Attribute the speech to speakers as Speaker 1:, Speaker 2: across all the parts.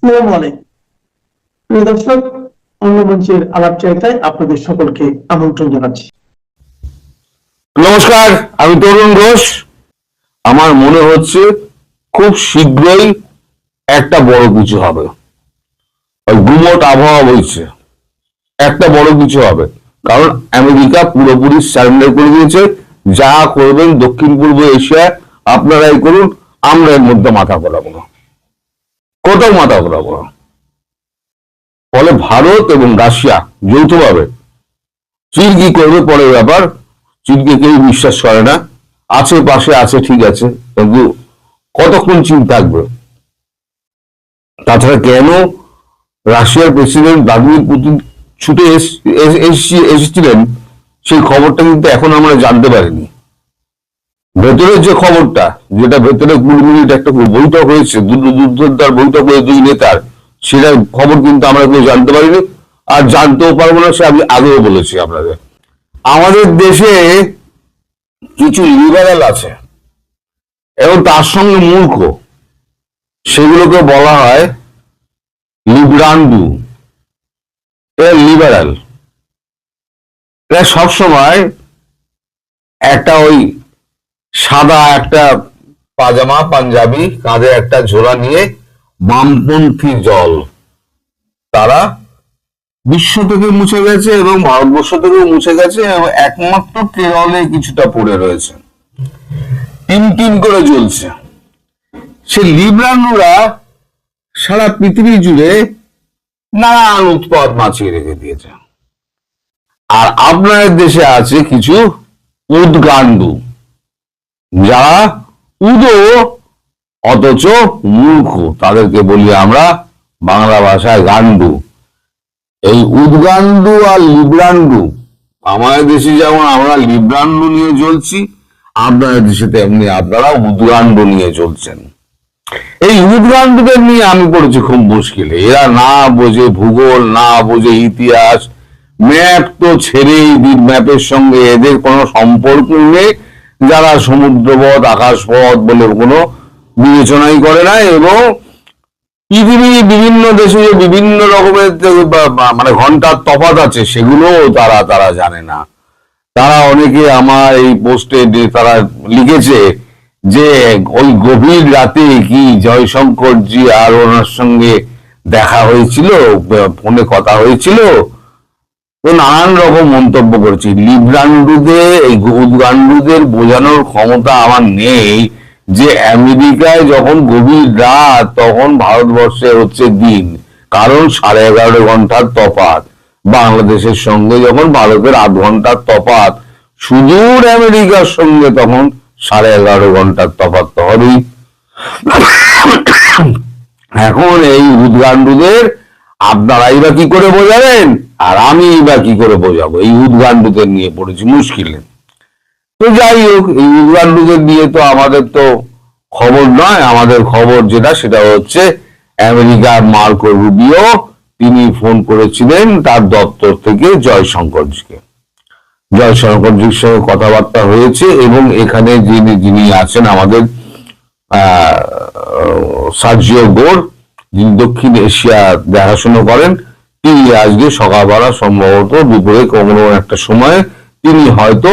Speaker 1: আসসালামু আলাইকুম প্রিয় দর্শক, অন্য মঞ্চের আলাপচারিতায় আপনাদের সকলকে আমন্ত্রণ জানাচ্ছি।
Speaker 2: নমস্কার, আমি তরুণ ঘোষ। আমার মনে হচ্ছে খুব শীঘ্রই একটা বড় কিছু হবে। গুমট আবহাওয়া বইছে, একটা বড় কিছু হবে, কারণ আমেরিকা পুরোপুরি সারেন্ডার করে দিয়েছে। যা করবেন দক্ষিণ পূর্ব এশিয়ায় আপনারাই করুন, আমরা এর মধ্যে মাথা ঘোরাবো না, কোথাও মাথা ঘোরাবো না। ফলে ভারত এবং রাশিয়া যৌথভাবে, চীন কি করবে পরের ব্যাপার, চীনকে কেউ বিশ্বাস করে না। আছে পাশে আছে, ঠিক আছে, কিন্তু কতক্ষণ চীন থাকবে? তাছাড়া কেন রাশিয়ার প্রেসিডেন্ট ভ্লাদিমির পুতিন ছুটে এসেছিলেন, সেই খবরটা কিন্তু এখন আমরা জানতে পারিনি। ভেতরের যে খবরটা, যেটা ভেতরে 20 মিনিট একটা বৈঠক হয়েছে, যুদ্ধের বৈঠক হয়ে দুই নেতার, সেটার খবর কিন্তু আমরা কেউ জানতে পারিনি, আর জানতেও পারবো না। সে আমি আগেও বলেছি আপনাদের, আমাদের দেশে কিছু লিবারেল আছে এবং তার সঙ্গে মূর্খ, সেগুলোকে বলা হয় লিব্রান্ডু। এরা লিবারেল, এরা সবসময় একটা ওই সাদা একটা পাজামা পাঞ্জাবি, কাঁধে একটা ঝোলা নিয়ে বামপন্থী দল। তারা বিশ্ব থেকে মুছে গেছে এবং ভারতবর্ষ থেকেও মুছে গেছে, এবং একমাত্র কেরলে কিছুটা পড়ে রয়েছে, টিম করে জ্বলছে। সে লিব্রানুরা সারা পৃথিবী জুড়ে নানান উৎপাত মাছিয়ে রেখে দিয়েছে। আর আপনাদের দেশে আছে কিছু উদগান্ডু, যারা উদো অথচ মূর্খ, তাদেরকে বলি আমরা বাংলা ভাষায় গান্ডু। এই উদগান্ডু আর লিব্রান্ডু, আমাদের দেশে যেমন আমরা লিব্রান্ডু নিয়ে চলছি, আপনাদের দেশে তেমনি আপনারা উদগান্ডু নিয়ে চলছেন। এই উদগান্ডুদের নিয়ে আমি পড়েছি খুব মুশকিলে। এরা না বোঝে ভূগোল, না বোঝে ইতিহাস, ম্যাপ তো ছেড়েই দিন, ম্যাপের সঙ্গে এদের কোনো সম্পর্ক নেই। যারা সমুদ্রপথ আকাশপথ বলে কোনো বিবেচনাই করে না, এবং পৃথিবীর বিভিন্ন দেশে যে বিভিন্ন রকমের মানে ঘন্টার তফাৎ আছে, সেগুলো তারা জানে না। তারা অনেকে আমার এই পোস্টে তারা লিখেছে যে ওই গভীর রাতে কি জয়শঙ্কর জি আর ওনার সঙ্গে দেখা হয়েছিল, ফোনে কথা হয়েছিল, তো নানান রকম মন্তব্য করেছি। লিব্রান্ডুদের, এই উদগান্ডুদের বোঝানোর ক্ষমতা আমার নেই যে আমেরিকায় যখন গভীর রাত, তখন ভারতবর্ষে হচ্ছে দিন, কারণ 11.5 ঘন্টার তফাৎ। বাংলাদেশের সঙ্গে যখন ভারতের 8 ঘন্টার তফাৎ, সুদূর আমেরিকার সঙ্গে তখন 11.5 ঘন্টার তফাৎ তো হবেই। এখন এই উদগান্ডুদের আপনারাই বা কি করে বোঝাবেন, আর আমি বা কি করে বোঝাবো? এই উদগান্ডুদের নিয়ে পড়েছি মুশকিলে। তো যাই হোক, এই উদগান্ডুদের নিয়ে তো আমাদের তো খবর নয়। আমাদের খবর যেটা, সেটা হচ্ছে আমেরিকার মার্কো রুবিও, তিনি ফোন করেছিলেন তার দপ্তর থেকে জয়শঙ্করজিকে। জয়শঙ্করজির সঙ্গে কথাবার্তা হয়েছে, এবং এখানে যিনি আছেন আমাদের সার্জিও গোর, যিনি দক্ষিণ এশিয়া দেখাশোনা করেন, তিনি আজকে সকালবেলা সম্ভবত দুপুরে কোনো একটা সময়ে তিনি হয়তো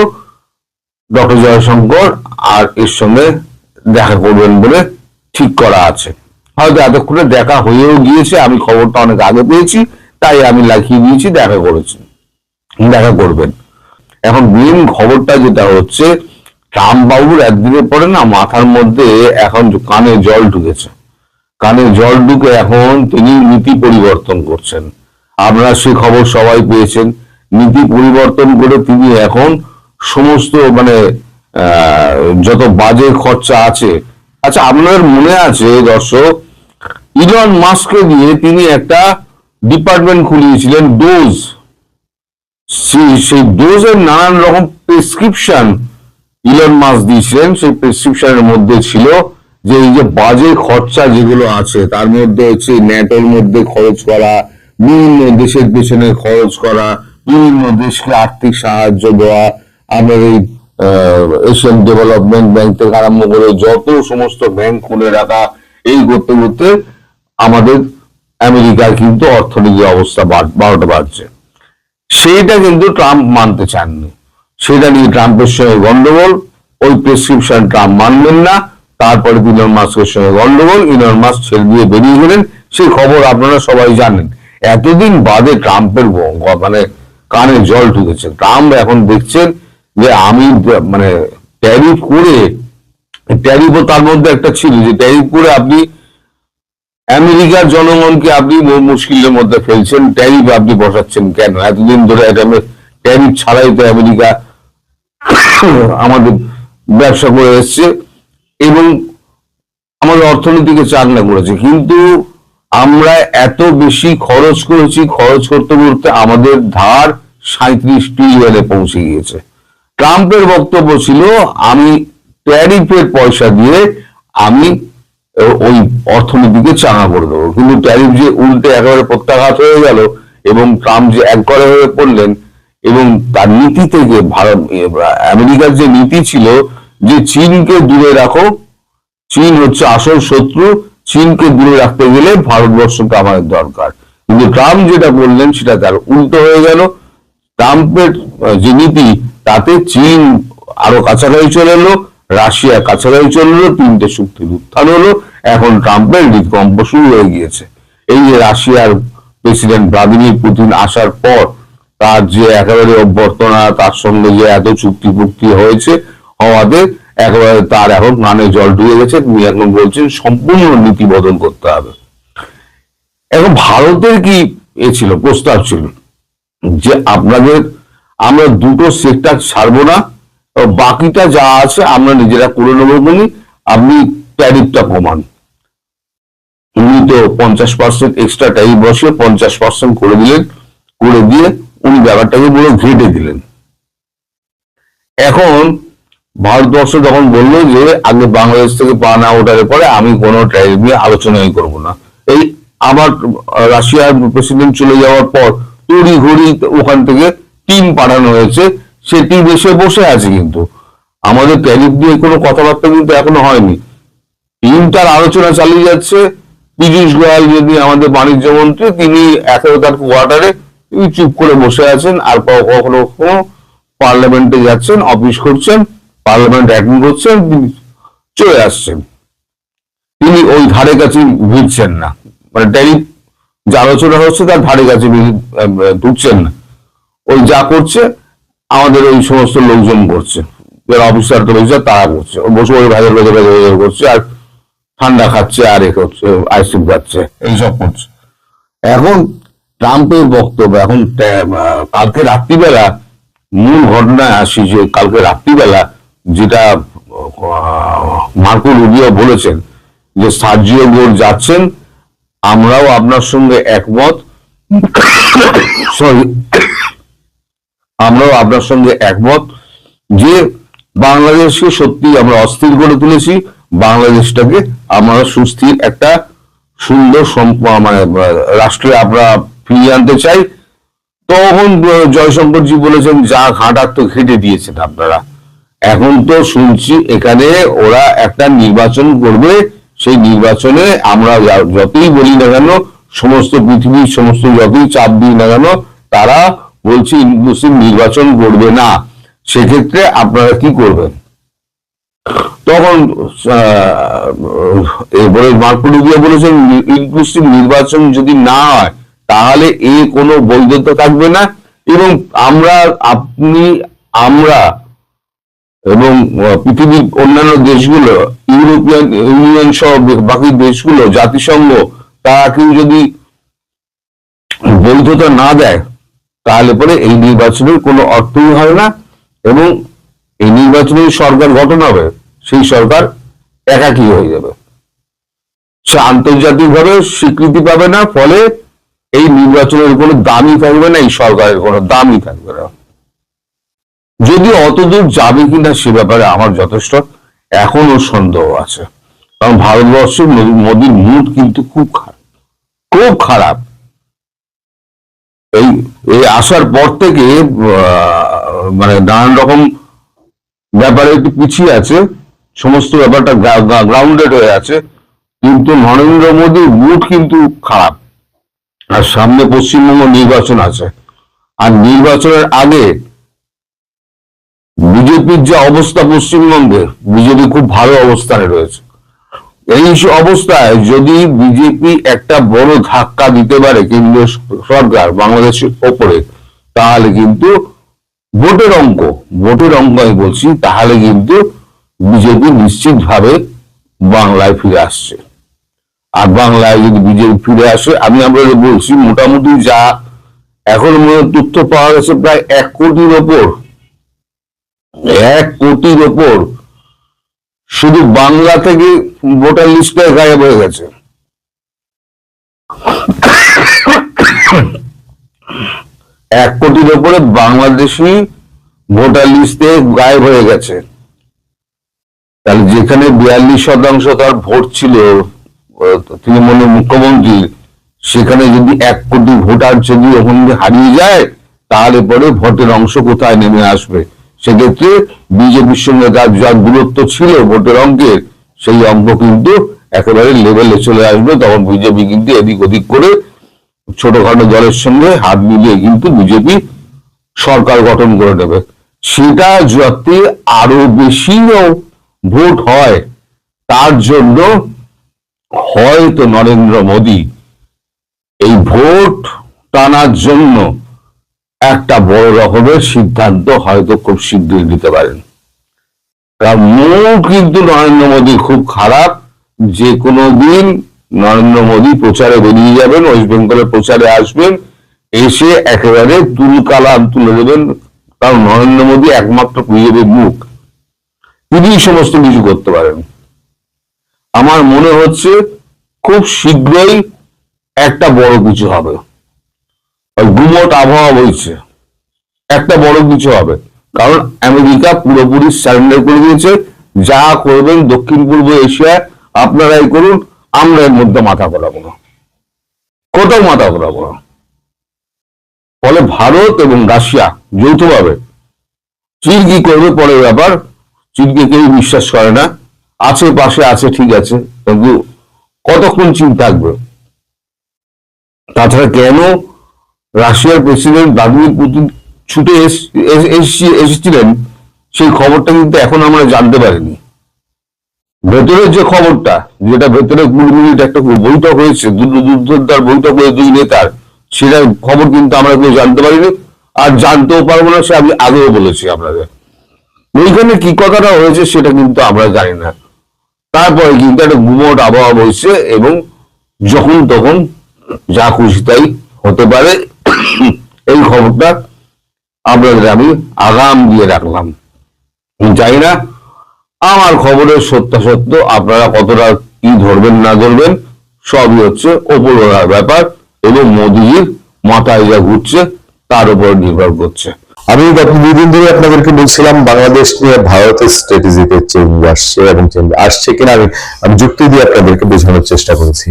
Speaker 2: ডক্টর জয়শঙ্কর আর এর সঙ্গে দেখা করবেন বলে ঠিক করা আছে। হয়তো এতক্ষণে দেখা হয়েও গিয়েছে, আমি খবরটা অনেক আগে পেয়েছি, তাই আমি লিখিয়ে দিয়েছি দেখা করবেন। এখন মেন খবরটা যেটা হচ্ছে, ট্রাম্প বাবুর একদিনের পরে না মাথার মধ্যে এখন কানে জল ঢুকেছে। কানে জল ঢুকে এখন তিনি নীতি পরিবর্তন করছেন। আপনারা সে খবর সবাই পেয়েছেন। নীতি পরিবর্তন করে তিনি এখন সমস্ত মানে যত বাজে খরচা আছে, আচ্ছা আপনাদের মনে আছে দর্শক, ইলন মাস্ককে দিয়ে তিনি একটা ডিপার্টমেন্ট খুলিয়েছিলেন, ডোজ। সেই ডোজের নানান রকম প্রেসক্রিপশন ইলন মাস্ক দিয়েছিলেন। সেই প্রেসক্রিপশনের মধ্যে ছিল যে এই যে বাজে খরচা যেগুলো আছে, তার মধ্যে হচ্ছে ন্যাটোর মধ্যে খরচ করা, বিভিন্ন দেশের পেছনে খরচ করা, বিভিন্ন দেশকে আর্থিক সাহায্য দেওয়া, আমাদের এই এশিয়ান ডেভেলপমেন্ট ব্যাংক থেকে আরম্ভ করে যত সমস্ত ব্যাংক খুলে রাখা, এই করতে করতে আমাদের আমেরিকার কিন্তু অর্থনৈতিক অবস্থা 12টা বাড়ছে। সেইটা কিন্তু ট্রাম্প মানতে চাননি। সেটা নিয়ে ট্রাম্পের সঙ্গে গন্ডগোল, ওই প্রেসক্রিপশন ট্রাম্প মানবেন না। তারপরে ইলন মাস্কের সঙ্গে গন্ডগোল, ইলন মাস্ক ছেড়ে দিয়ে বেরিয়ে গেলেন। সেই খবর আপনারা সবাই জানেন। এতদিন বাদে ট্রাম্পের মানে কানে জল ঢুকেছে। ট্রাম্প এখন দেখছেন যে আমি মানে ট্যারিফ করে, ট্যারিফও তার মধ্যে একটা ছিল যে ট্যারিফ করে আপনি আমেরিকার জনগণকে আপনি মুশকিলের মধ্যে ফেলছেন। ট্যারিফ আপনি বসাচ্ছেন কেন? এতদিন ধরে ট্যারিফ ছাড়াই তো আমেরিকা আমাদের ব্যবসা করে এসছে এবং আমাদের অর্থনীতিকে চাঙ্গা করেছে। কিন্তু আমরা এত বেশি খরচ করেছি, খরচ করতে করতে আমাদের ধার 37 ট্রিলিয়নে পৌঁছে গিয়েছে। ট্রাম্পের বক্তব্য ছিল আমি ট্যারিফের পয়সা দিয়ে আমি ওই অর্থনীতিকে চাঙ্গা করে দেবো। কিন্তু ট্যারিফ যে উল্টে একেবারে প্রত্যাঘাত হয়ে গেল এবং ট্রাম্প যে একঘরে হয়ে পড়লেন এবং তার নীতি থেকে আমেরিকার যে নীতি ছিল যে চীনকে দূরে রাখো, চীন হচ্ছে আসল শত্রু, চীনকে দূরে রাখতে গেলে ভারতবর্ষকে আমাদের দরকার। কিন্তু ট্রাম্প যেটা বললেন সেটা তার উল্টো হয়ে গেল। ট্রাম্পের যে নীতি তাতে চীন আরো কাছাকাছি চলে এলো, রাশিয়া কাছাকাছি চলে এলো, 3টে শক্তির উত্থান হলো। এখন ট্রাম্পের হৃদকম্প শুরু হয়ে গিয়েছে। এই যে রাশিয়ার প্রেসিডেন্ট ভ্লাদিমির পুতিন আসার পর তার যে একেবারে অভ্যর্থনা, তার সঙ্গে যে এত চুক্তি ফুক্তি হয়েছে হওয়াতে একেবারে তার এখন কানে জল ঢুকে গেছে। তিনি এখন বলছেন সম্পূর্ণ নীতি বদল করতে হবে। এখন ভারতের কি ছিল প্রস্তাব ছিল যে আমরা দুটো সেক্টর ছাড়বো না, বাকিটা যা আছে আমরা নিজেরা করে নেবো বলি, আপনি ট্যারিফটা কমান। উনি তো 50% এক্সট্রা ট্যারিফ বসে 50% করে দিলেন, করে দিয়ে উনি ব্যাপারটাকে পুরো ঘেটে দিলেন। এখন ভারতবর্ষ যখন বললো যে আগে বাংলাদেশ থেকে পানা ওঠার পরে আমি কোনো ট্যারিফ নিয়ে আলোচনাই করবো না, এই আবার রাশিয়ার প্রেসিডেন্ট চলে যাওয়ার পর তড়ি ঘড়ি ওখান থেকে টিম পাঠানো হয়েছে। সে টিম এসে বসে আছে, কিন্তু আমাদের ট্যারিফ দিয়ে কোনো কথাবার্তা কিন্তু এখনো হয়নি। টিমটার আলোচনা চালিয়ে যাচ্ছে। পীযূষ গোয়াল যদি আমাদের বাণিজ্য মন্ত্রী, তিনি একেবারে তার কোয়ার্টারে তিনি চুপ করে বসে আছেন। আর কখনো কখনো পার্লামেন্টে যাচ্ছেন, অফিস করছেন, পার্লামেন্ট অ্যাটেন্ড করছেন, তিনি চলে আসছেন। তিনি ওই ধারে কাছে ভিড়ছেন না, মানে ট্যারিফ যে আলোচনা হচ্ছে তার ধারে কাছে ঢুকছেন না। ওই যা করছে আমাদের ওই সমস্ত লোকজন করছে, যারা অফিসার টফিসার তারা করছে, বসে ওই ভাজার করছে আর ঠান্ডা খাচ্ছে আর করছে, আইসক্রিম খাচ্ছে, এইসব করছে। এখন ট্রাম্পের বক্তব্য, এখন কালকে রাত্রিবেলা মূল ঘটনায় আসি যে কালকে রাত্রিবেলা যেটা মার্কো রুবিও বলেছেন যে সার্জিও গোর যাচ্ছেন, আমরাও আপনার সঙ্গে একমত, সরি আমরাও আপনার সঙ্গে একমত যে বাংলাদেশকে সত্যি আমরা অস্থির করে তুলেছি, বাংলাদেশটাকে আমরা সুস্থির একটা সুন্দর মানে রাষ্ট্রে আমরা ফিরিয়ে আনতে চাই। তখন জয়শঙ্করজি বলেছেন যা ঘাটার তো ঘেটে দিয়েছেন আপনারা। এখন তো শুনছি এখানে ওরা একটা নির্বাচন করবে, সেই নির্বাচনে আমরা যতই বলি না কেন, সমস্ত পৃথিবীর সমস্ত যতই চাপ দিই না কেন, তারা বলছে ইনক্লুসিভ নির্বাচন করবে না। সেক্ষেত্রে আপনারা কি করবেন? তখন এবারে মার্কো রুবিও বলেছেন ইনক্লুসিভ নির্বাচন যদি না হয় তাহলে কোনো বৈধতা থাকবে না এবং আমরা এবং পৃথিবীর অন্যান্য দেশগুলো, ইউরোপিয়ান ইউনিয়ন সহ বাকি দেশগুলো, জাতিসংঘ, তারা কেউ যদি বৈধতা না দেয় তাহলে পরে এই নির্বাচনের কোনো অর্থই হয় না এবং এই নির্বাচনের সরকার গঠন হবে, সেই সরকার একাকী হয়ে যাবে, সে আন্তর্জাতিকভাবে স্বীকৃতি পাবে না। ফলে এই নির্বাচনের কোনো দামই থাকবে না, এই সরকারের কোনো দামই থাকবে না। যদি অতদূর যাবে কিনা সে ব্যাপারে আমার যথেষ্ট এখনো সন্দেহ আছে, কারণ ভারতবর্ষের মোদীর মুড কিন্তু খুব খারাপ, খুব খারাপ। এই আসার পর থেকে মানে নানান রকম ব্যাপারে একটু পিছিয়ে আছে, সমস্ত ব্যাপারটা গ্রাউন্ডেড হয়ে আছে, কিন্তু নরেন্দ্র মোদীর মুড কিন্তু খারাপ, আর সামনে পশ্চিমবঙ্গ নির্বাচন আছে, আর নির্বাচনের আগে বিজেপির যে অবস্থা পশ্চিমবঙ্গে, বিজেপি খুব ভালো অবস্থানে রয়েছে। এই অবস্থায় যদি বিজেপি একটা বড় ধাক্কা দিতে পারে কেন্দ্রীয় সরকার বাংলাদেশের ওপরে, তাহলে কিন্তু ভোটের অঙ্ক আমি বলছি, তাহলে কিন্তু বিজেপি নিশ্চিতভাবে বাংলায় ফিরে আসছে। আর বাংলায় যদি বিজেপি ফিরে আসে, আমি আপনাদের বলছি মোটামুটি যা এখন তথ্য পাওয়া গেছে, প্রায় 1 কোটির ওপর শুধু বাংলা থেকে ভোটার লিস্টে গায়েব হয়ে গেছে। 1 কোটির ওপরে বাংলাদেশি ভোটার লিস্টে গায়েব হয়ে গেছে। তাহলে যেখানে 42% তার ভোট ছিল তৃণমূলের মুখ্যমন্ত্রী, সেখানে যদি 1 কোটি ভোটার যদি ওখানে হারিয়ে যায়, তাহলে পরে ভোটের অংশ কোথায় নেমে আসবে? সেক্ষেত্রে বিজেপির সঙ্গে তার যা দূরত্ব ছিল ভোটের অঙ্কের, সেই অঙ্ক কিন্তু একেবারে লেভেলে চলে আসবে। তখন বিজেপি কিন্তু এদিক ওদিক করে ছোটখাটো দলের সঙ্গে হাত মিলিয়ে কিন্তু বিজেপি সরকার গঠন করে নেবে। সেটা যাতে আরো বেশি ভোট হয়, তার জন্য হয়তো নরেন্দ্র মোদী এই ভোট টানার জন্য একটা বড় রকমের সিদ্ধান্ত হয়তো খুব শীঘ্রই নিতে পারেন। তার মুখ কিন্তু নরেন্দ্র মোদী খুব খারাপ। যে কোনো দিন নরেন্দ্র মোদী প্রচারে বেরিয়ে যাবেন, ওয়েস্ট বেঙ্গলের প্রচারে আসবেন, এসে একেবারে তুলকালাম তুলে দেবেন। কারণ নরেন্দ্র মোদী একমাত্র বিজেপির মুখ, তিনি সমস্ত কিছু করতে পারেন। আমার মনে হচ্ছে খুব শীঘ্রই একটা বড় কিছু হবে। গুমট আবহাওয়া বইছে, একটা বড় কিছু হবে। কারণ আমেরিকা পুরোপুরি সারেন্ডার করে দিয়েছে, যা করবেন দক্ষিণ পূর্ব এশিয়ায় আপনারাই করুন, আমরা এর মধ্যে মাথা ঘোরাবো না, কোথাও মাথা ঘোরাবো না। ফলে ভারত এবং রাশিয়া যৌথভাবে, চীন কি করবে পরের ব্যাপার, চীনকে কেউ বিশ্বাস করে না, আছে পাশে আছে ঠিক আছে, কিন্তু কতক্ষণ চীন থাকবে? তাছাড়া কেন রাশিয়ার প্রেসিডেন্ট ভ্লাদিমির পুতিন ছুটে এসেছিলেন, সেই খবরটা কিন্তু এখন আমরা জানতে পারিনি। ভেতরের যে খবরটা, যেটা ভেতরে 20 মিনিট একটা বৈঠক হয়েছে, দুর্ধর্ষার বৈঠক হয়ে 2 নেতার, সেটা খবর কিন্তু আমরা কেউ জানতে পারিনি, আর জানতেও পারবো না। সে আমি আগেও বলেছি আপনাদের, ওইখানে কি কথাটা হয়েছে সেটা কিন্তু আমরা জানি না। তারপরে কিন্তু একটা গুমট আবহাওয়া বইছে, এবং যখন তখন যা খুশি তাই হতে পারে। এই খবরটা আপনাদের আমি আগাম দিয়ে রাখলাম। জানি না আমার খবরের সত্যাসত্য আপনারা কতটা কি ধরবেন না ধরবেন, সবই হচ্ছে ওপরওয়ালার ব্যাপার, এবং মোদিজির মাথায় যা ঘুরছে তার উপর নির্ভর করছে।
Speaker 3: আমি গত 2 দিন ধরে আপনাদেরকে বলছিলাম বাংলাদেশ নিয়ে ভারতের স্ট্র্যাটেজিতে চেঞ্জ আসছে, এবং চেঞ্জ আসছে কিনা আমি যুক্তি দিয়ে আপনাদেরকে বোঝানোর চেষ্টা করেছি।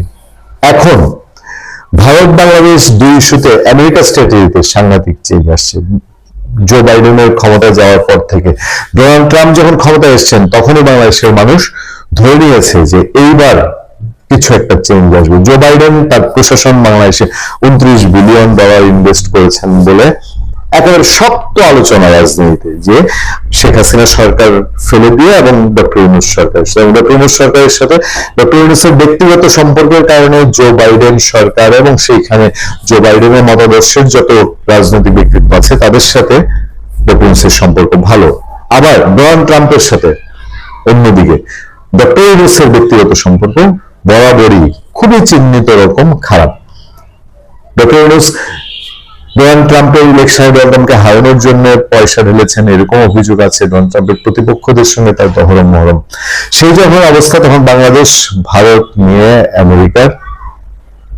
Speaker 3: এখন ভারত বাংলাদেশ 2 ইস্যুতে আমেরিকা স্ট্র্যাটেজিতে সাংঘাতিক চেঞ্জ আসছে। জো বাইডেনের ক্ষমতা যাওয়ার পর থেকে, ডোনাল্ড ট্রাম্প যখন ক্ষমতায় এসেছেন, তখনই বাংলাদেশের মানুষ ধরে নিয়েছে যে এইবার কিছু একটা চেঞ্জ আসবে। জো বাইডেন তার প্রশাসন বাংলাদেশে $29 বিলিয়ন ইনভেস্ট করেছেন বলে একেবারে শক্ত আলোচনা রাজনীতিতে, যে শেখ হাসিনা সরকার ফেলে দিয়ে এবং ডক্টর ইউনূস সরকার, ডক্টর ইউনূস সরকারের সাথে ডক্টর ইউনূসের ব্যক্তিগত সম্পর্কের কারণে জো বাইডেন সরকার এবং সেইখানে জো বাইডেনের মতাদর্শের যত রাজনৈতিক ব্যক্তিত্ব আছে তাদের সাথে ডক্টর ইউনূসের সম্পর্ক ভালো। আবার ডোনাল্ড ট্রাম্পের সাথে অন্যদিকে ডক্টর ইউনূসের ব্যক্তিগত সম্পর্ক বরাবরই খুবই চিহ্নিত রকম খারাপ। ডক্টর ইউনূস ডোনাল্ড ট্রাম্পের ইলেকশনে ডোনাল্ড ট্রাম্পকে হারানোর জন্য পয়সা ঢেলেছেন, এরকম অভিযোগ আছে। ডোনাল্ড ট্রাম্পের প্রতিপক্ষদের সঙ্গে তার দহরম মহরম। সেই যখন অবস্থা, তখন বাংলাদেশ ভারত নিয়ে আমেরিকার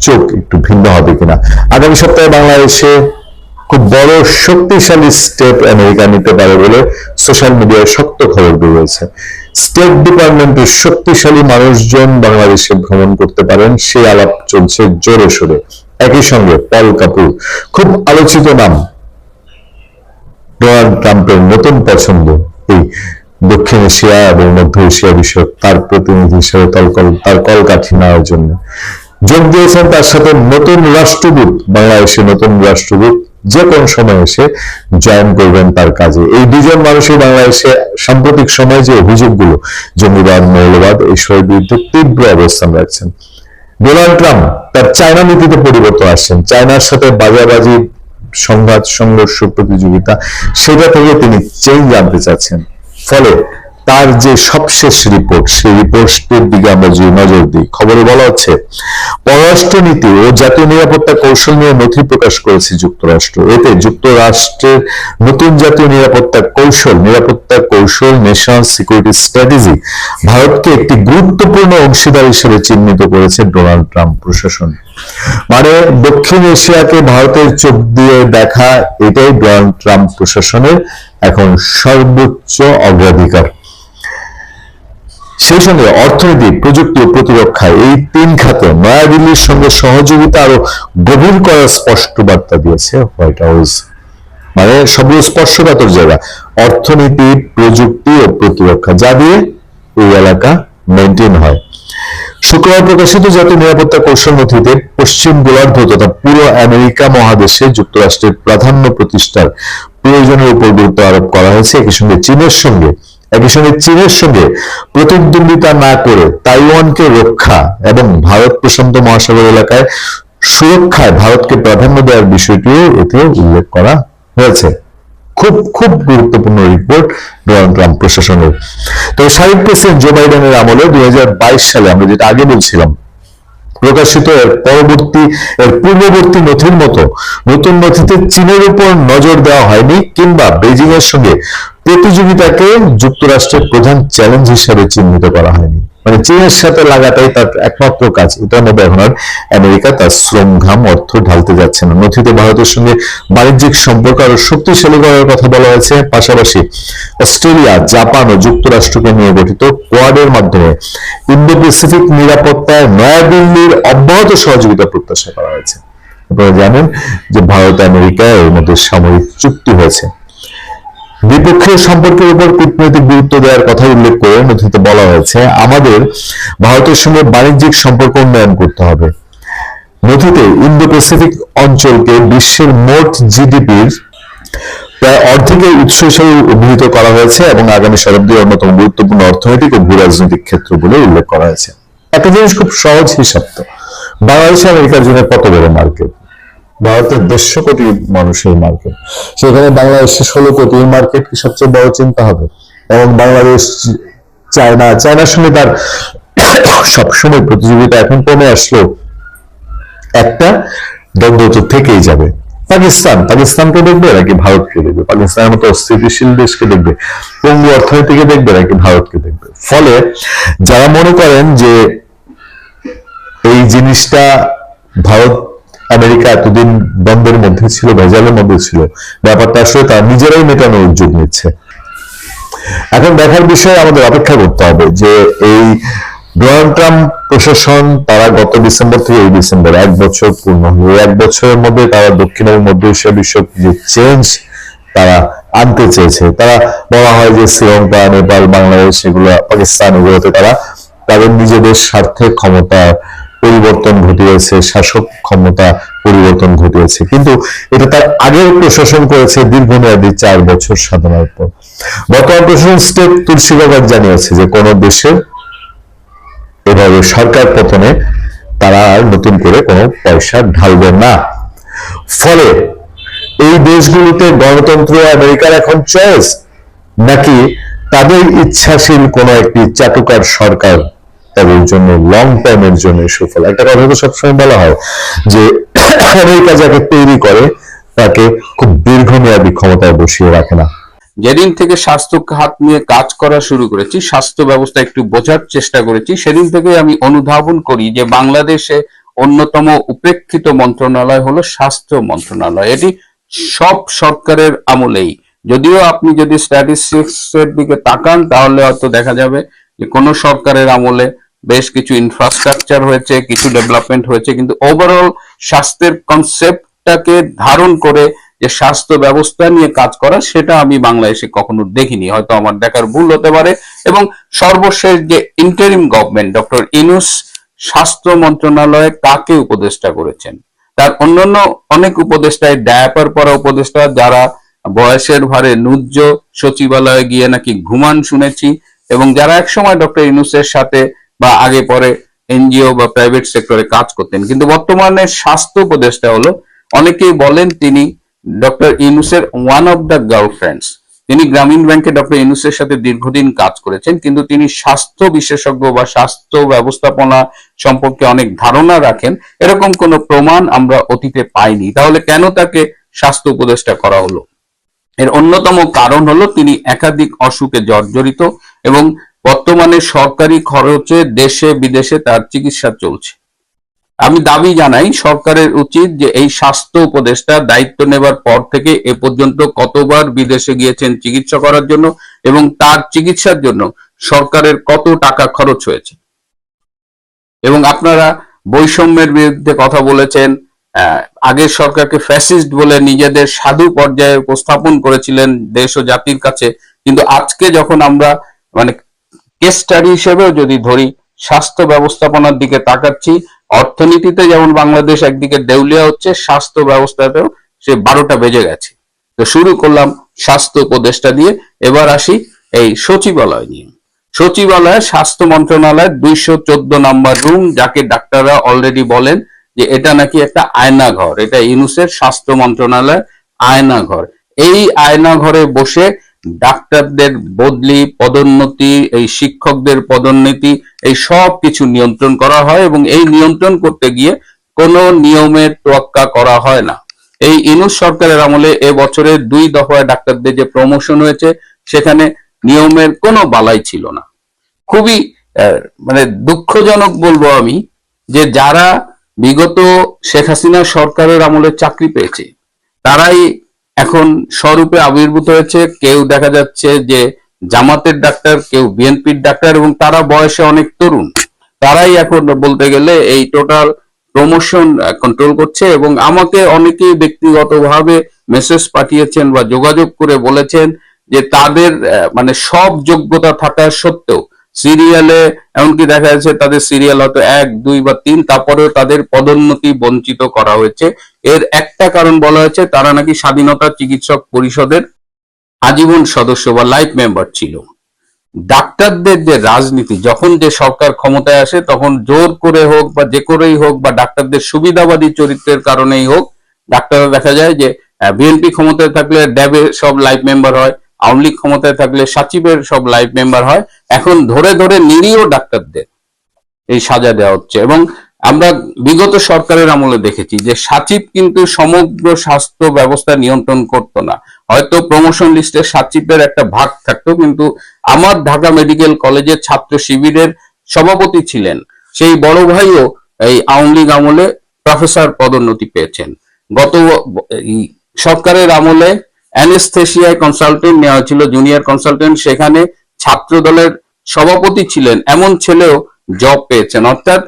Speaker 3: চোখ একটু ভিন্ন হবে কিনা। আগামী সপ্তাহে বাংলাদেশে খুব বড় শক্তিশালী স্টেপ আমেরিকা নিতে পারে বলে সোশ্যাল মিডিয়ায় শক্ত খবর বেরিয়েছে। স্টেট ডিপার্টমেন্টের শক্তিশালী মানুষজন বাংলাদেশে ভ্রমণ করতে পারেন, সেই আলাপ চলছে জোরে সোরে। একই সঙ্গে পল কাপুর, খুব আলোচিত নাম, ডোনাল্ড ট্রাম্পের নতুন পছন্দ, এই দক্ষিণ এশিয়া এবং মধ্য এশিয়া বিষয়ক তার প্রতিনিধি হিসেবে তার কলকাঠি নেওয়ার জন্য যোগ দিয়েছেন। তার সাথে নতুন রাষ্ট্রদূত, বাংলাদেশের নতুন রাষ্ট্রদূত যে কোন সময় এসে জয়েন করবেন তার কাজে। এই দুজন মানুষই বাংলাদেশে সাম্প্রতিক সময়ে যে অভিযোগগুলো জঙ্গিবাদ, মৌলবাদ এইসবের বিরুদ্ধে তীব্র অবস্থান রাখছেন। ডোনাল্ড ট্রাম্প তার চায়না নীতিতে পরিবর্তন আসছেন। চায়নার সাথে বাজাবাজি, সংঘাত, সংঘর্ষ, প্রতিযোগিতা, সেটা থেকে তিনি চেঞ্জ আনতে চাচ্ছেন। ফলে তার যে সবশেষ রিপোর্ট, সেই রিপোর্টের দিকে আমরা যদি নজর দিই, খবরে বলা হচ্ছে পররাষ্ট্রনীতি ও জাতীয় নিরাপত্তা কৌশল নিয়ে নথি প্রকাশ করেছে যুক্তরাষ্ট্র। এতে যুক্তরাষ্ট্রের নতুন জাতীয় নিরাপত্তা কৌশল ন্যাশনাল সিকিউরিটি স্ট্র্যাটেজি ভারতকে একটি গুরুত্বপূর্ণ অংশীদার হিসেবে চিহ্নিত করেছে ডোনাল্ড ট্রাম্প প্রশাসন। মানে দক্ষিণ এশিয়াকে ভারতের চোখ দিয়ে দেখা, এটাই ডোনাল্ড ট্রাম্প প্রশাসনের এখন সর্বোচ্চ অগ্রাধিকার। সেই সঙ্গে অর্থনীতি, প্রযুক্তি ও প্রতিরক্ষা, এই তিন খাতে নয়াদিল্লির সঙ্গে সহযোগিতা আরো গভীর করার স্পষ্ট বার্তা দিয়েছে হোয়াইট হাউস। মানে সবগুলো স্পর্শকাতর জায়গা, অর্থনীতি, প্রযুক্তি ও প্রতিরক্ষা, যা দিয়ে এই এলাকা মেনটেন হয়। শুক্রবার প্রকাশিত জাতীয় নিরাপত্তা কৌশল নথিতে পশ্চিম গোলার্ধ তথা পুরো আমেরিকা মহাদেশে যুক্তরাষ্ট্রের প্রাধান্য প্রতিষ্ঠার প্রয়োজনের উপর গুরুত্ব আরোপ করা হয়েছে। একই সঙ্গে চীনের সঙ্গে প্রতিদ্বন্দ্বিতা না করে তাইওয়ানকে রক্ষা এবং ভারত প্রশান্ত মহাসাগর এলাকায় সুরক্ষায় ভারতকে প্রাধান্য দেওয়ার বিষয়টিও এতে উল্লেখ করা হয়েছে। খুব খুব গুরুত্বপূর্ণ রিপোর্ট ডোনাল্ড ট্রাম্প প্রশাসনের। তবে সাবেক প্রেসিডেন্ট জো বাইডেনের আমলে 2022 সালে, আমরা যেটা আগে বলছিলাম, প্রকাশিত এর পূর্ববর্তী নথির মতো নতুন নথিতে চীনের উপর নজর দেওয়া হয়নি, কিংবা বেজিং এর সঙ্গে প্রতিযোগিতাকে যুক্তরাষ্ট্রের প্রধান চ্যালেঞ্জ হিসেবে চিহ্নিত করা হয়নি। মানে চীনের সাথে লাগাটাই তার একমাত্র কাজ। এটার মধ্যে এখন আর আমেরিকা তার শ্রম, ঘাম, অর্থ ঢালতে যাচ্ছে না। নথিতে ভারতের সঙ্গে বাণিজ্যিক সম্পর্ক আরো শক্তিশালী করার কথা বলা হয়েছে। পাশাপাশি অস্ট্রেলিয়া, জাপান ও যুক্তরাষ্ট্রকে নিয়ে গঠিত কোয়াডের মাধ্যমে ইন্দো প্যাসিফিক নিরাপত্তায় নয়াদিল্লির অব্যাহত সহযোগিতা প্রত্যাশা করা হয়েছে। আপনারা জানেন যে ভারত আমেরিকা এর মধ্যে সামরিক চুক্তি হয়েছে। দ্বিপক্ষীয় সম্পর্কের উপর কূটনৈতিক গুরুত্ব দেওয়ার কথা উল্লেখ করে নথিতে বলা হয়েছে, আমাদের ভারতের সঙ্গে বাণিজ্যিক সম্পর্ক উন্নয়ন করতে হবে। নথিতে ইন্দো প্যাসিফিক অঞ্চলকে বিশ্বের মোট জিডিপির প্রায় অর্ধেকের উৎস হিসেবে অভিহিত করা হয়েছে এবং আগামী শতাব্দীর অন্যতম গুরুত্বপূর্ণ অর্থনৈতিক ও ভূ রাজনৈতিক ক্ষেত্র বলে উল্লেখ করা হয়েছে। একটা জিনিস খুব সহজ হিসাব, তো বাংলাদেশ আমেরিকার জন্য কত বড় মার্কেট? ভারতের 150 কোটি মানুষের মার্কেট, সেখানে বাংলাদেশের 16 কোটি মার্কেট কি সবচেয়ে বড় চিন্তা হবে? এবং বাংলাদেশ চায়নার সঙ্গে তার সবসময় প্রতিযোগিতা এখন কমে আসলেও একটা দ্বন্দ্ব তো থেকেই যাবে। পাকিস্তানকে দেখবে নাকি ভারতকে দেখবে? পাকিস্তানের মতো অস্থিতিশীল দেশকে দেখবে? পঙ্গু অর্থনীতিকে দেখবে নাকি ভারতকে দেখবে? ফলে যারা মনে করেন যে এই জিনিসটা ভারত আমেরিকা এতদিন দ্বন্দ্বের মধ্যে ছিল, ভেজালের মধ্যে ছিল, ব্যাপারটা আসলে তারা নিজেরাই মেটানোর উদ্যোগ নিচ্ছে। এখন দেখার বিষয়, আমাদের অপেক্ষা করতে হবে যে এই ডোনাল্ড ট্রাম্প প্রশাসন, তারা গত ডিসেম্বর থেকে এই ডিসেম্বর 1 বছর পূর্ণ হলো। 1 বছরের মধ্যে তারা দক্ষিণ এবং মধ্য এশিয়া বিষয়ক যে চেঞ্জ তারা আনতে চেয়েছে, তারা বলা হয় যে শ্রীলঙ্কা, নেপাল, বাংলাদেশ, এগুলো, পাকিস্তান, এগুলোতে তারা তাদের নিজেদের স্বার্থে ক্ষমতা পরিবর্তন ঘটিয়েছে, শাসক ক্ষমতা পরিবর্তন ঘটিয়েছে। কিন্তু এটা তার আগের প্রশাসন করেছে দীর্ঘমেয়াদী 4 বছর সাধনার পর। বর্তমান প্রশাসন স্টেট তুলসীবাগান জানিয়েছে যে কোন দেশের এভাবে সরকার পতনে তারা আর নতুন করে কোনো পয়সা ঢালবে না। ফলে এই দেশগুলিতে গণতন্ত্র আমেরিকার এখন চয়েস, নাকি তাদের ইচ্ছাশীল কোন একটি চাটুকার সরকার তাদের জন্য লং টাইমের জন্য সুফল? একটা কথা তো সবসময় বলা হয় যে আমেরিকা যাকে তৈরি করে তাকে খুব দীর্ঘমেয়াদী ক্ষমতায় বসিয়ে রাখে না।
Speaker 4: যেদিন থেকে স্বাস্থ্য খাত নিয়ে কাজ করা শুরু করেছি, স্বাস্থ্য ব্যবস্থা একটু বোঝার চেষ্টা করেছি, সেদিন থেকে আমি অনুধাবন করি যে বাংলাদেশে অন্যতম উপেক্ষিত মন্ত্রণালয় হলো স্বাস্থ্য মন্ত্রণালয়। এটি সব সরকারের আমলেই, যদিও আপনি যদি স্ট্যাটিস্টিক্স এর দিকে তাকান তাহলে হয়তো দেখা যাবে যে কোন সরকারের আমলে বেশ কিছু ইনফ্রাস্ট্রাকচার হয়েছে, কিছু ডেভেলপমেন্ট হয়েছে, কিন্তু ওভারঅল স্বাস্থ্যের কনসেপ্টটাকে ধারণ করে যে স্বাস্থ্য ব্যবস্থা নিয়ে কাজ করা, সেটা আমি বাংলাদেশে কখনো দেখিনি। হয়তো আমার দেখার ভুল হতে পারে। এবং সর্বশেষ যে ইন্টারিম গভর্নমেন্ট, ডক্টর ইউনূস স্বাস্থ্য মন্ত্রণালয়ে কাকে উপদেষ্টা করেছেন? তার অন্যান্য অনেক উপদেষ্টায় ডায়াপার পরা উপদেষ্টা যারা বয়সের ভারে নুজ্জ সচিবালয়ে গিয়ে নাকি ঘুমান শুনেছি, এবং যারা একসময় ডক্টর ইউনূসের সাথে বা আগে পরে এনজিও বা প্রাইভেট সেক্টরে কাজ করতেন, কিন্তু বর্তমানে স্বাস্থ্য উপদেষ্টা হলো, অনেকেই বলেন তিনি ডক্টর ইউনূসের ওয়ান অফ দ্য গার্লফ্রেন্ডস। তিনি গ্রামীণ ব্যাংকে ডক্টর ইউনূসের সাথে দীর্ঘদিন কাজ করেছেন, কিন্তু তিনি স্বাস্থ্য বিশেষজ্ঞ বা স্বাস্থ্য ব্যবস্থাপনা সম্পর্কে অনেক ধারণা রাখেন, এরকম কোনো প্রমাণ আমরা অতীতে পাইনি। তাহলে কেন তাকে স্বাস্থ্য উপদেষ্টা করা হলো? এর অন্যতম কারণ হলো তিনি একাধিক অসুখে জর্জরিত এবং বর্তমানে সরকারি খরচে দেশে বিদেশে তার চিকিৎসা চলছে। আমি দাবি জানাই সরকারের উচিত যে এই স্বাস্থ্য উপদেষ্টা দায়িত্ব নেবার পর থেকে এ পর্যন্ত কতবার বিদেশে গিয়েছেন চিকিৎসা করার জন্য এবং তার চিকিৎসার জন্য সরকারের কত টাকা খরচ হয়েছে। এবং আপনারা বৈষম্যের বিরুদ্ধে কথা বলেছেন, আগের সরকারকে ফ্যাসিস্ট বলে নিজেদের সাধু পর্যায়ে উপস্থাপন করেছিলেন দেশ ও জাতির কাছে, কিন্তু আজকে যখন আমরা মানে কেস স্টাডি হিসেবেও যদি ধরি, স্বাস্থ্য ব্যবস্থাপনার দিকে তাকাচ্ছি, অর্থনীতিতে যেমন বাংলাদেশ একদিকে দেউলিয়া হচ্ছে, স্বাস্থ্য ব্যবস্থাতেও সে 12টা বেজে গেছে। তো শুরু করলাম স্বাস্থ্য উপদেষ্টা দিয়ে, এবার আসি এই সচিবালয় নিয়ে। সচিবালয় স্বাস্থ্য মন্ত্রণালয় 214 নম্বর রুম, যাকে ডাক্তাররা অলরেডি বলেন যে এটা নাকি একটা আয়না ঘর, এটা ইউনূসের স্বাস্থ্য মন্ত্রণালয় আয়না ঘর। এই আয়না ঘরে বসে ডাক্তারদের বদলি, পদোন্নতি, এই শিক্ষকদের পদোন্নতি, এই সব কিছু নিয়ন্ত্রণ করা হয় এবং এই নিয়ন্ত্রণ করতে গিয়ে কোনো নিয়মের তোয়াক্কা করা হয় না। এই ইউনূস সরকারের আমলে এবছরে 2 দফায় ডাক্তারদের যে প্রমোশন হয়েছে সেখানে নিয়মের কোনো বালাই ছিল না। খুবই মানে দুঃখজনক বলবো আমি যে যারা বিগত শেখ হাসিনা সরকারের আমলে চাকরি পেয়েছে তারাই এখন স্বরূপে আবির্ভূত হয়েছে। কেউ দেখা যাচ্ছে যে জামাতের ডাক্তার, কেউ বিএনপির ডাক্তার, এবং তারা বয়সে অনেক তরুণ। তারাই এখন বলতে গেলে এই টোটাল প্রমোশন কন্ট্রোল করছে। এবং আমাকে অনেকেই ব্যক্তিগতভাবে মেসেজ পাঠিয়েছেন বা যোগাযোগ করে বলেছেন যে তাদের মানে সব যোগ্যতা থাকা সত্ত্বেও সিরিয়ালে, এমনকি দেখা যাচ্ছে তাদের সিরিয়াল হয়তো 1, 2 বা 3, তারপরেও তাদের পদোন্নতি বঞ্চিত করা হয়েছে। এর একটা কারণ বলা হয়েছে তারা নাকি স্বাধীনতা চিকিৎসক পরিষদের আজীবন সদস্য বা লাইফ মেম্বার ছিল। ডাক্তারদের যে রাজনীতি, যখন যে সরকার ক্ষমতায় আসে তখন জোর করে হোক বা যে করেই হোক বা ডাক্তারদের সুবিধাবাদী চরিত্রের কারণেই হোক, ডাক্তাররা দেখা যায় যে বিএনপি ক্ষমতায় থাকলে ড্যাবের সব লাইফ মেম্বার হয়, আওয়ামী লীগ ক্ষমতায় থাকলে সাচিবের সব লাইফ মেম্বার হয়। এখন ধরে ধরে নিরীহ ডাক্তারদের এই সাজা দেওয়া হচ্ছে। এবং আমরা বিগত সরকারের আমলে দেখেছি যে সাচিব কিন্তু সমগ্র স্বাস্থ্য ব্যবস্থা নিয়ন্ত্রণ করতো না। হয়তো প্রমোশন লিস্টে সাচিবের একটা ভাগ থাকতো, কিন্তু আমার ঢাকা মেডিকেল কলেজের ছাত্র শিবিরের সভাপতি ছিলেন সেই বড় ভাইও এই আওয়ামী লীগ আমলে প্রফেসর পদোন্নতি পেয়েছেন। গত সরকারের আমলে অ্যানেস্থেশিয়ায় কনসালটেন্ট নেওয়া হয়েছিল, জুনিয়র কনসালটেন্ট, সেখানে ছাত্র দলের সভাপতি ছিলেন এমন ছেলেও জব পেয়েছেন। অর্থাৎ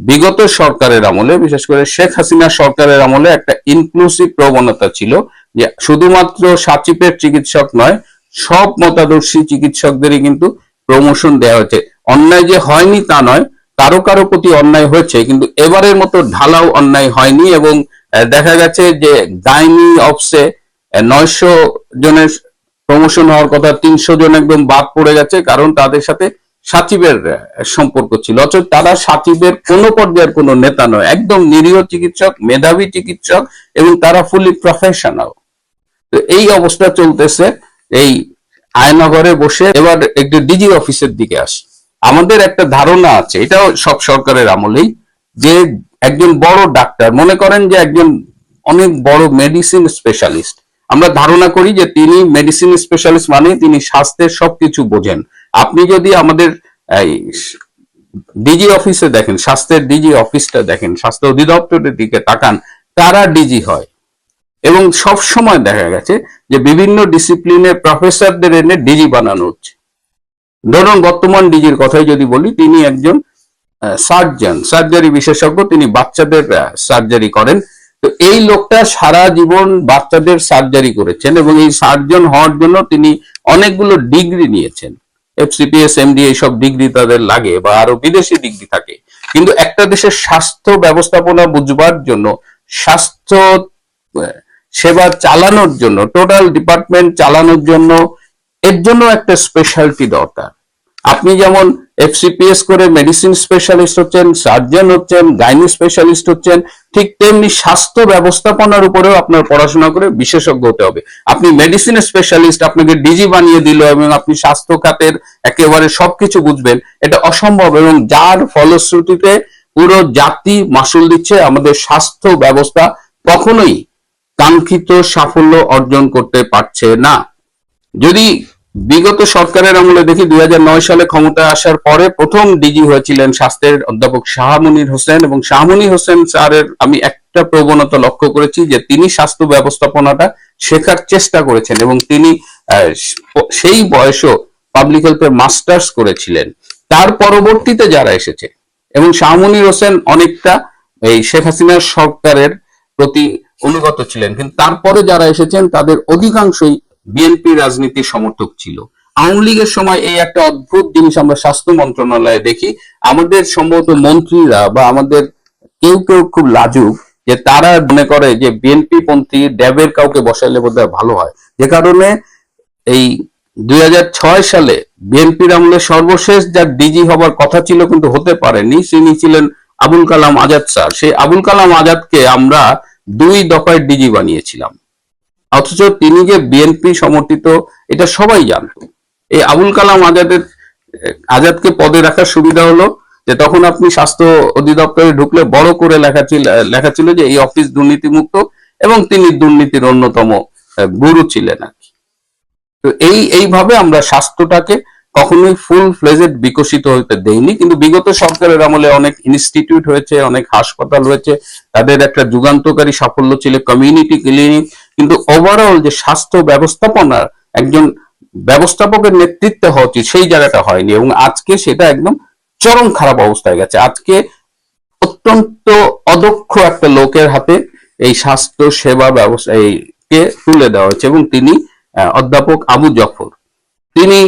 Speaker 4: বিগত সরকারের আমলে, বিশেষ করে শেখ হাসিনা সরকারের আমলে একটা ইনক্লুসিভ প্রবণতা ছিল যে শুধুমাত্র সাচিবের চিকিৎসক নয়, সব মতাদর্শী চিকিৎসকদেরই কিন্তু প্রমোশন দেওয়া হয়েছে। অন্যায় যে হয়নি তা নয়, কারো কারো প্রতি অন্যায় হয়েছে, কিন্তু এবারের মতো ঢালাও অন্যায় হয়নি। এবং দেখা গেছে যে গাইনি অফসে 900 জনের প্রমোশন হওয়ার কথা, 300 জন একদম বাদ পড়ে গেছে, কারণ তাদের সাথে সাচিবের সম্পর্ক ছিল। অথচ তারা সাচিবের কোনো পর্যায়ের কোনো নেতা নয়, একদম নিরীহ চিকিৎসক, মেধাবী চিকিৎসক, এবং তারা ফুলি প্রফেশনাল। তো এই অবস্থা চলতেছে এই আয়নাঘরে বসে। এবার একটু ডিজি অফিসের দিকে আসি। আমাদের একটা ধারণা আছে, এটাও সব সরকারের আমলেই, যে একজন বড় ডাক্তার, মনে করেন যে একজন অনেক বড় মেডিসিন স্পেশালিস্ট, আমরা ধারণা করি যে তিনি মেডিসিন স্পেশালিস্ট মানে তিনি স্বাস্থ্যের সবকিছু বোঝেন। আপনি যদি আমাদের ডিজি অফিসে দেখেন, স্বাস্থ্যের ডিজি অফিসটা দেখেন, স্বাস্থ্য অধিদপ্তরের দিকে তাকান, তারা ডিজি হয়। এবং সব সময় দেখা গেছে যে বিভিন্ন ডিসিপ্লিনের প্রফেসরদের এনে ডিজি বানানো হচ্ছে। ধরুন বর্তমান ডিজির কথাই যদি বলি, তিনি একজন সার্জন, সার্জারি বিশেষজ্ঞ, তিনি বাচ্চাদের সার্জারি করেন। তো এই লোকটা সারা জীবন বাচ্চাদের সার্জারি করেছেন এবং এই সার্জন হওয়ার জন্য তিনি অনেকগুলো ডিগ্রি নিয়েছেন। FCPS MD এইসব ডিগ্রি তাদের লাগে বা আরো বিদেশি ডিগ্রি থাকে, কিন্তু একটা দেশের স্বাস্থ্য ব্যবস্থাপনা বুঝবার জন্য, স্বাস্থ্য সেবা চালানোর জন্য, টোটাল ডিপার্টমেন্ট চালানোর জন্য এর জন্য একটা স্পেশালিটি দরকার। আপনি যেমন FCPS করে মেডিসিন স্পেশালিস্ট হচ্ছেন, সার্জন হচ্ছেন, গাইনি স্পেশালিস্ট হচ্ছেন, ঠিক তেমনি স্বাস্থ্য ব্যবস্থাপনার উপরেও আপনার পড়াশোনা করে বিশেষজ্ঞ হতে হবে। আপনি মেডিসিন স্পেশালিস্ট, আপনাকে ডিজি বানিয়ে দিল এবং আপনি স্বাস্থ্য খাতের একেবারে সবকিছু বুঝবেন, এটা অসম্ভব, এবং যার ফলশ্রুতিতে পুরো জাতি মাসুল দিচ্ছে। আমাদের স্বাস্থ্য ব্যবস্থা কখনোই কাঙ্ক্ষিত সাফল্য অর্জন করতে পারছে না। যদি বিগত সরকারের আমলে দেখি, 2009 সালে ক্ষমতায় আসার পরে প্রথম ডিজি হয়েছিলেন স্বাস্থ্যের অধ্যাপক শাহ মনির হোসেন, এবং শাহ মনির হোসেন স্যারের আমি একটা প্রবণতা লক্ষ্য করেছি যে তিনি স্বাস্থ্য ব্যবস্থাপনাটা শেখার চেষ্টা করেছেন, এবং তিনি সেই বয়সও পাবলিক হেলথের মাস্টার্স করেছিলেন। তার পরবর্তীতে যারা এসেছে, এবং শাহ মনির হোসেন অনেকটা এই শেখ হাসিনার সরকারের প্রতি অনুগত ছিলেন, কিন্তু তারপরে যারা এসেছেন তাদের অধিকাংশই বিএনপি রাজনীতির সমর্থক ছিল। আওয়ামী লীগের সময় এই একটা অদ্ভুত জিনিস আমরা স্বাস্থ্য মন্ত্রণালয়ে দেখি, আমাদের সম্ভবত মন্ত্রীরা বা আমাদের কেউ কেউ খুব লাজুক, যে তারা মনে করে যে বিএনপি পন্থী ড্যাবের কাউকে বসাইলে বোধহয় ভালো হয়, যে কারণে এই 2006 সালে বিএনপির আমলে সর্বশেষ যার ডিজি হবার কথা ছিল কিন্তু হতে পারেনি, তিনি ছিলেন আবুল কালাম আজাদ স্যার। সেই আবুল কালাম আজাদকে আমরা 2 দফায় ডিজি বানিয়েছিলাম, অথচ তিনি যে বিএনপি সমর্থিত এটা সবাই জানতো। এই আবুল কালাম আজাদকে পদে রাখার সুবিধা হলো যে তখন আপনি স্বাস্থ্য অধিদপ্তরে ঢুকলে বড় করে লেখা ছিল যে এই অফিস দুর্নীতিমুক্ত, এবং তিনি দুর্নীতির অন্যতম গুরু ছিলেন আর কি। তো এইভাবে আমরা স্বাস্থ্যটাকে কখনোই ফুল ফ্লেজেড বিকশিত হতে দেইনি, কিন্তু বিগত সরকারের আমলে অনেক ইনস্টিটিউট হয়েছে, অনেক হাসপাতাল হয়েছে, তাদের একটা যুগান্তকারী সাফল্য ছিল কমিউনিটি ক্লিনিক, কিন্তু ওভারঅল যে স্বাস্থ্য ব্যবস্থাপনার একজন ব্যবস্থাপকের নেতৃত্বে হওয়া উচিত সেই জায়গাটা হয়নি, এবং আজকে সেটা একদম চরম খারাপ অবস্থায় গেছে। আজকে অত্যন্ত অদক্ষ একটা লোকের হাতে এই স্বাস্থ্য সেবা ব্যবসায়ীকে তুলে দেওয়া হয়েছে, এবং তিনি অধ্যাপক আবু জফর, তিনি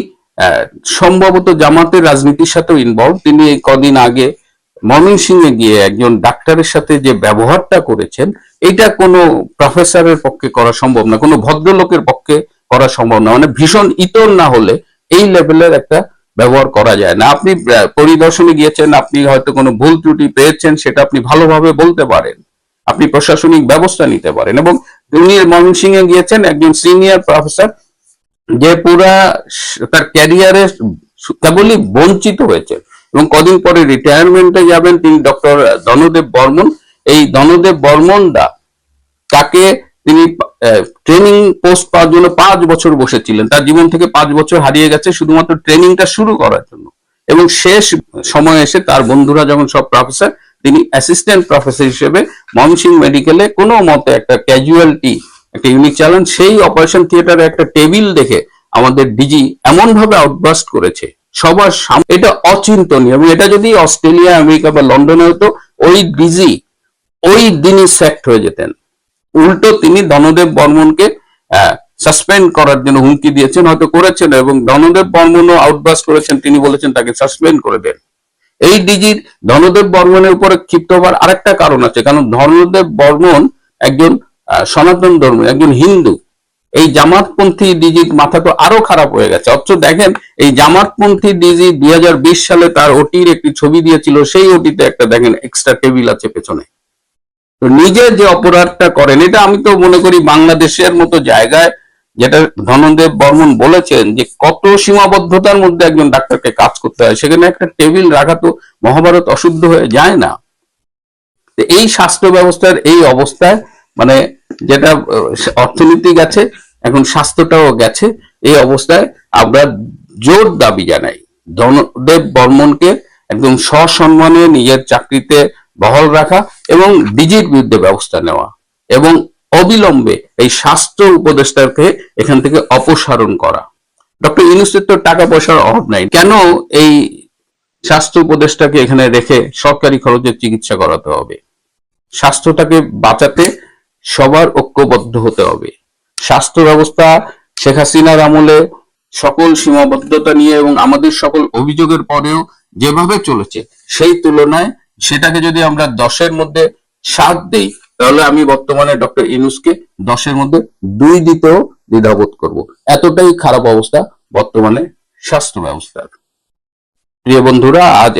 Speaker 4: সম্ভবত জামাতের রাজনীতির সাথেও ইনভলভ। তিনি এই কদিন আগে ময়মনসিংহে গিয়ে একজন ডাক্তারের সাথে যে ব্যবহারটা করেছেন, এটা কোনো প্রফেসরের পক্ষে করা সম্ভব না, কোনো ভদ্রলোকের পক্ষে করা সম্ভব না। মানে ভীষণ ইতর না হলে এই লেভেলের একটা ব্যবহার করা যায় না। আপনি পরিদর্শনে গিয়েছেন, আপনি হয়তো কোনো ভুল ত্রুটি পেয়েছেন, সেটা আপনি ভালোভাবে বলতে পারেন, আপনি প্রশাসনিক ব্যবস্থা নিতে পারেন। এবং তিনি ময়মনসিংহে গিয়েছেন একজন সিনিয়র প্রফেসর, যে পুরা তার ক্যারিয়ারে কেবলই বঞ্চিত হয়েছে, এবং কদিন পরে রিটায়ারমেন্টে যাবেন তিনি, ডক্টর ধনদেব বর্মন। এই ধনদেব বর্মনদা, তাকে তিনি ট্রেনিং পোস্ট পাওয়ার জন্য 5 বছর বসেছিলেন, তার জীবন থেকে 5 বছর হারিয়ে গেছে শুধুমাত্র ট্রেনিংটা শুরু করার জন্য। এবং শেষ সময় এসে তার বন্ধুরা যখন সব প্রফেসর, তিনি অ্যাসিস্ট্যান্ট প্রফেসর হিসেবে ময়মনসিংহ মেডিকেলে কোনো মতে একটা ক্যাজুয়ালিটি, একটা ইউনিট চালান। সেই অপারেশন থিয়েটারে একটা টেবিল দেখে আমাদের ডিজি এমন ভাবে আউটবাস্ট করেছে সবার সামনে, এটা অচিন্তনীয়। এবং এটা যদি অস্ট্রেলিয়া, আমেরিকা বা লন্ডনে হতো, ওই ডিজি ওই দিনই স্যাক্ট হয়ে যেতেন। উল্টো তিনি ধনদেব বর্মনকে সাসপেন্ড করার জন্য হুমকি দিয়েছেন, হয়তো করেছেন, এবং ধনদেব বর্মনও আউটবাস্ট করেছেন, তিনি বলেছেন তাকে সাসপেন্ড করে দেন। এই ডিজির ধনদেব বর্মনের উপরে ক্ষিপ্ত হবার আরেকটা কারণ আছে, কারণ ধনদেব বর্মন একজন সনাতন ধর্মী, একজন হিন্দু। এই জামাতপন্থী ডিজির মাথা তো আরো খারাপ হয়ে গেছে। অথচ দেখেন, এই জামাতপন্থী ডিজি 2020 সালে তার ওটির একটি ছবি দিয়েছিল, সেই ওটিতে একটা দেখেন এক্সট্রা টেবিল আছে পেছনে। তো নিজে যে অপরাধটা করেন, এটা আমি তো মনে করি বাংলাদেশের মতো জায়গায়, যেটা ধনদেব বর্মন বলেছেন যে কত সীমাবদ্ধতার মধ্যে একজন ডাক্তারকে কাজ করতে হয়, সেখানে একটা টেবিল রাখা তো মহাভারত অশুদ্ধ হয়ে যায় না। এই স্বাস্থ্য ব্যবস্থার এই অবস্থায়, মানে যেটা অর্থনীতি গেছে, এখন স্বাস্থ্যটাও গেছে, এই অবস্থায় আমরা জোর দাবি জানাই ধনদেব বর্মনকে একদম সসম্মানে নিজের চাকরিতে বহাল রাখা, এবং ডিজির বিরুদ্ধে ব্যবস্থা নেওয়া, এবং অবিলম্বে এই স্বাস্থ্য উপদেষ্টাকে এখান থেকে অপসারণ করা। ডক্টর ইউনূসের তো টাকা পয়সার অভাব নাই, কেন এই স্বাস্থ্য উপদেষ্টাকে এখানে রেখে সরকারি খরচে চিকিৎসা করাতে হবে? স্বাস্থ্যটাকে বাঁচাতে সবার ঐক্যবদ্ধ হতে হবে। স্বাস্থ্য ব্যবস্থা শেখ হাসিনার আমলে সকল সীমাবদ্ধতা নিয়ে এবং আমাদের সকল অভিযোগের পরেও যেভাবে চলেছে সেই তুলনায় সেটাকে যদি আমরা 10-এর মধ্যে 7 দেই, তাহলে আমি বর্তমানে ডক্টর ইউনূসকে 10-এর মধ্যে 2 দিতেও দ্বিধাবোধ করব। এতটাই খারাপ অবস্থা বর্তমানে স্বাস্থ্য ব্যবস্থার। প্রিয় বন্ধুরা, আজ